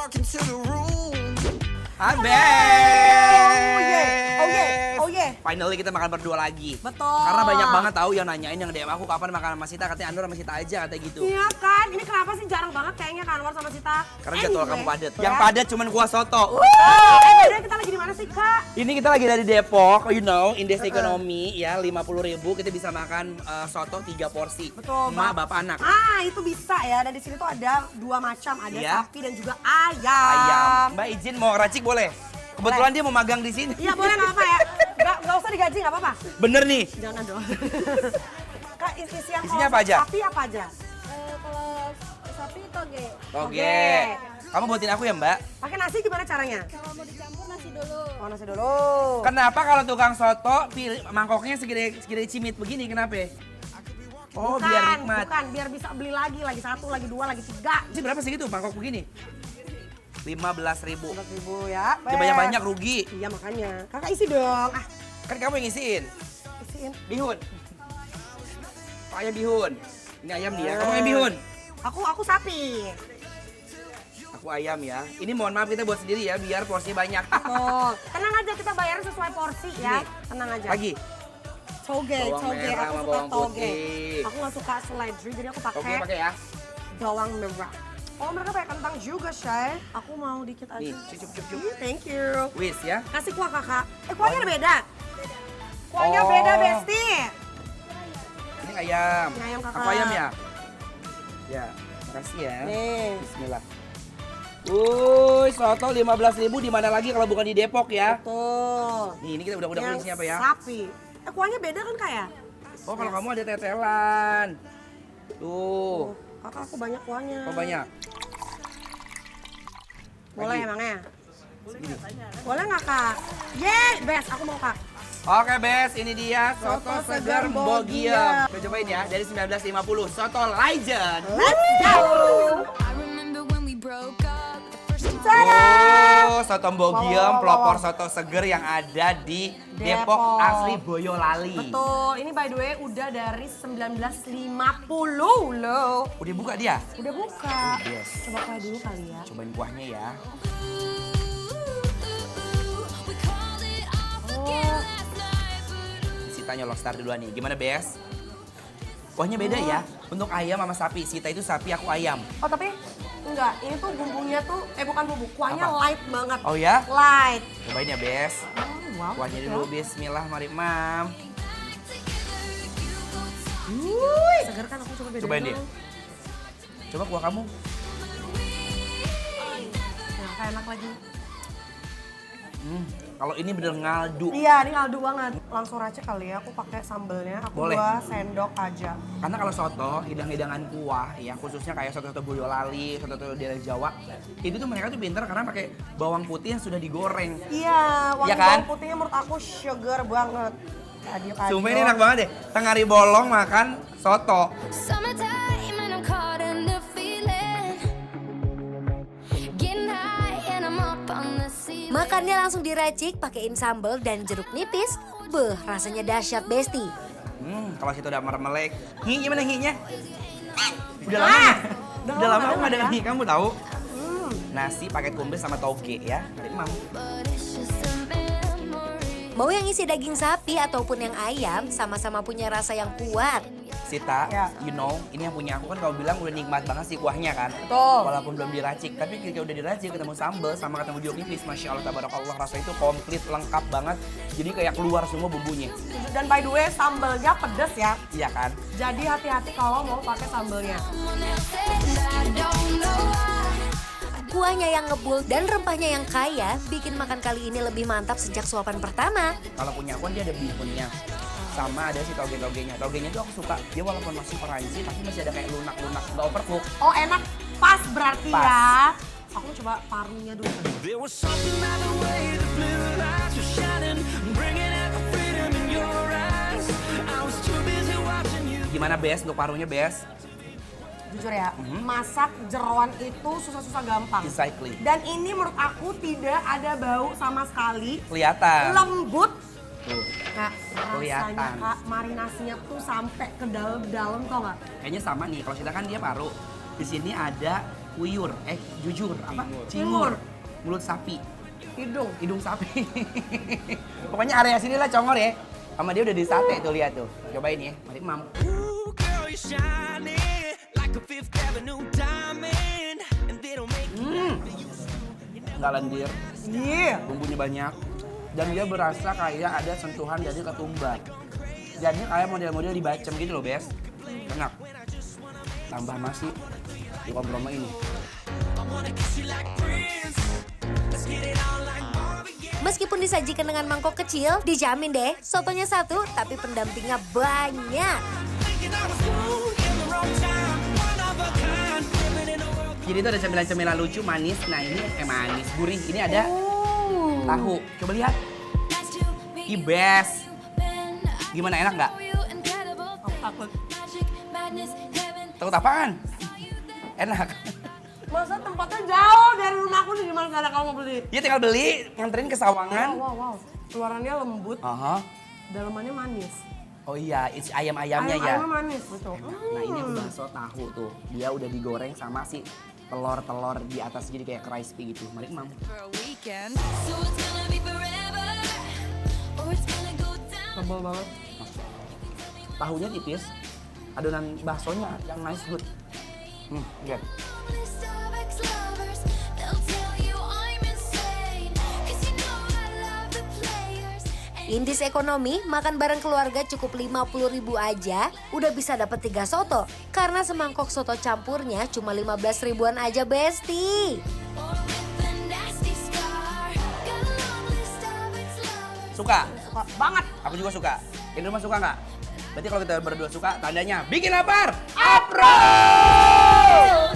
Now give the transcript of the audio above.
walk into the room. Oh yeah. Finally kita makan berdua lagi. Betul. Karena banyak banget tahu yang nanyain yang DM aku kapan makan sama Sita, katanya Anwar sama Sita aja katanya gitu. Iya kan, ini kenapa sih jarang banget kayaknya kan Anwar sama Sita? Karena jadwal kamu padat. Ya. Yang padat cuman kuah soto. Beda kita lagi di mana sih Kak? Ini kita lagi dari Depok, you know, indeks ekonomi ya 50.000 kita bisa makan soto 3 porsi. Betul, Ma, Bang. bapak, anak. Ah, itu bisa ya. Dan di sini tuh ada 2 macam, ada Iya. sapi dan juga ayam. Ayam. Mbak izin mau racik boleh? Kebetulan dia mau magang di sini. Iya boleh nggak apa ya? Nggak usah digaji nggak apa-apa. Bener nih. Jangan dong. Kak isian Isinya apa aja? Sapi apa aja? Kalau sapi toge. Oke. Kamu buatin aku ya Mbak? Pakai nasi gimana caranya? Kalau mau dicampur nasi dulu. Oh nasi dulu. Kenapa kalau tukang soto pilih mangkoknya segede cimit begini kenapa? Oh Bukan, biar nikmat. Bukan, biar bisa beli lagi 1, lagi 2, lagi 3. Ini berapa sih gitu mangkok begini? 15.000. 15.000 ya. Ya banyak-banyak rugi. Iya makanya. Kakak isi dong. Ah, Kan kamu yang ngisiin. isiin. Bihun. Ayam bihun. Ini ayam dia. Kamu ayam bihun. Aku sapi. Aku ayam ya. Ini mohon maaf kita buat sendiri ya biar porsinya banyak. Oh, tenang aja kita bayarnya sesuai porsi ya. Ini. Tenang aja. Lagi. Toge. Bawang merah Aku sama suka bawang toge. putih. Aku nggak suka seledri, jadi aku Oke pakai pakai ya. bawang merah. Oh mereka pakai kentang juga, Shay. Aku mau dikit aja. Nih, cukup. Thank you. Wis ya. Kasih kuah kakak. Kuahnya ada beda. Kuahnya Oh. beda, Besti. Ini ayam. Ini ayam, Kakak. Aku ayam ya. Ya, makasih ya. Nih. Bismillah. Soto 15.000 di mana lagi kalau bukan di Depok ya? Tuh. Nih, ini kita udah Yang isinya apa ya? Sapi. Kuahnya beda kan kak ya? Oh, kalau kamu ada tetelan. Tuh. Kakak aku banyak kuahnya. Oh, banyak. Boleh Lagi. emangnya? Boleh nggak kak? Yeay, best. Aku mau kak. Oke, Bes, ini dia soto Soto segar segar Mbogiem. Mbogiem. Kita cobain ya, dari 1950. Soto Legend. Let's go! I remember when we broke up the first time. Oh, soto Mbogiem, Wow. pelopor soto seger yang ada di Depok, Depok. asli Boyolali. Betul, ini by the way udah dari 1950 loh. Udah buka dia? Udah buka. Yes. Coba kuah dulu kali ya. Cobain kuahnya ya. We called it off again last night, but Sita nyolok start duluan nih. Gimana, Bes? Kuahnya beda ya. Untuk ayam sama sapi. Sita itu sapi, aku ayam. Oh tapi enggak, ini tuh bumbunya tuh, bukan bumbu, kuahnya Apa? light banget. Oh ya? Light. Cobain ya, Bes. Oh, wow. Kuahnya dulu, Bismillah, mari, Mam. Seger kan aku coba beda. Cobain deh. Coba kuah kamu. Nah, kayak enak lagi. Kalau ini bener ngaldu. Iya, ini kaldu banget. Langsung racik kali ya, aku pakai sambelnya. Aku Boleh. 2 sendok aja. Karena kalau soto, hidang-hidangan kuah ya, khususnya kayak soto-soto Boyolali, soto-soto daerah Jawa, itu tuh mereka tuh pinter karena pakai bawang putih yang sudah digoreng. Iya, wangi Iya kan? bawang putihnya menurut aku sugar banget. Adil-adil. Sumpah ini enak banget deh. Tengah bolong makan soto. summertime and I'm caught in the feeling. Getting high and I'm up on the ceiling. Makannya langsung diracik, pakein sambal dan jeruk nipis. Beh, rasanya dahsyat Besti. Kalau situ udah melek. Hi, gimana hi-nya? Udah lama ya? Udah lama aku nggak ada hi, kamu tahu? Nasi pakai kumbis sama toge ya. Dari Mam. But it's just a memory. Mau yang isi daging sapi ataupun yang ayam, sama-sama punya rasa yang kuat. Sita, Ya. you know, ini yang punya aku kan kamu bilang udah nikmat banget sih kuahnya kan. Betul. Walaupun belum diracik, tapi ketika udah diracik ketemu sambal sama ketemu jeruk nipis, Masya Allah, tabarakallah, rasa itu komplit, lengkap banget. Jadi kayak keluar semua bumbunya. Dan by the way, sambelnya pedes ya. Iya kan? Jadi hati-hati kalau mau pakai sambelnya. Someone else said I don't know why. Kuahnya yang ngebul dan rempahnya yang kaya bikin makan kali ini lebih mantap sejak suapan pertama. Kalau punya aku kan dia ada bihunnya. Sama ada si toge-togenya. Togenya tuh aku suka. Dia walaupun masih crunchy tapi masih ada kayak lunak-lunak, nggak overcook. Oh enak, pas berarti Pas. ya. Aku coba parunya dulu. There was something about the way the blue lights were shining, bringing out the freedom in your eyes. I was too busy watching you. Gimana, Bes? Untuk parunya, Bes? Jujur ya, masak jeroan itu susah-susah gampang. Exactly. Dan ini menurut aku tidak ada bau sama sekali. Kelihatan. Lembut. Tuh. Kak, Kelihatan. rasanya kak, marinasinya tuh sampai ke dalam-dalam tau gak? Kayaknya sama nih. Kalau kita kan dia paru. Di sini ada Kuyur, jujur, apa? Cingur. Mulut sapi, hidung sapi. Pokoknya area sini lah congor ya. Sama dia udah di sate tuh, lihat tuh. Cobain ya, mari mam. Ooh, girl, you're shining like a Fifth Avenue diamond, and they don't make Nggak lendir, Iya. bumbunya banyak. Dan dia berasa kayak ada sentuhan dari ketumbar. Jadi kayak model-model dibacem gitu loh, Bes. Enak. Tambah nasi di kompromi ini. I wanna kiss you like Prince. Let's get it on like Marvin Gaye. Meskipun disajikan dengan mangkok kecil, dijamin deh sotonya satu tapi pendampingnya banyak. Thinking I was cool in the wrong time, one of a kind, living in a world. Jadi itu ada cemilan-cemilan lucu, manis. Nah ini manis, gurih. Ini ada tahu. Coba lihat. Nice to meet you. Ibes. Been Gimana, enak nggak? for you, incredible thing. Takut. Magic, madness, heaven. Takut apaan? Enak. Masa tempatnya jauh dari rumahku nih, gimana cara kamu beli? Ya tinggal beli, nganterin ke Sawangan. Wow. Keluarannya lembut, Aha. dalamannya manis. Oh iya, isi ayam-ayamnya ya. Ayamnya manis, betul. Nah ini aku bakso tahu tuh. Dia udah digoreng sama si telur-telur di atas jadi kayak crispy gitu. Mari mam. For a weekend. So it's gonna be forever. Or it's gonna go down. Tebal banget. Tahunya tipis, adonan baksonya yang nice good. Lihat. List of ex-lovers, they'll tell you I'm insane. 'Cause you know I love the players. Indis ekonomi, makan bareng keluarga cukup 50.000 aja, udah bisa dapat 3 soto. Karena semangkok soto campurnya cuma 15 ribuan aja, Besti. Or with a nasty scar. Got a long list of ex-lovers. Suka? Suka banget. Aku juga suka. Ini rumah suka nggak? Berarti kalau kita berdua suka, tandanya bikin lapar. Approve!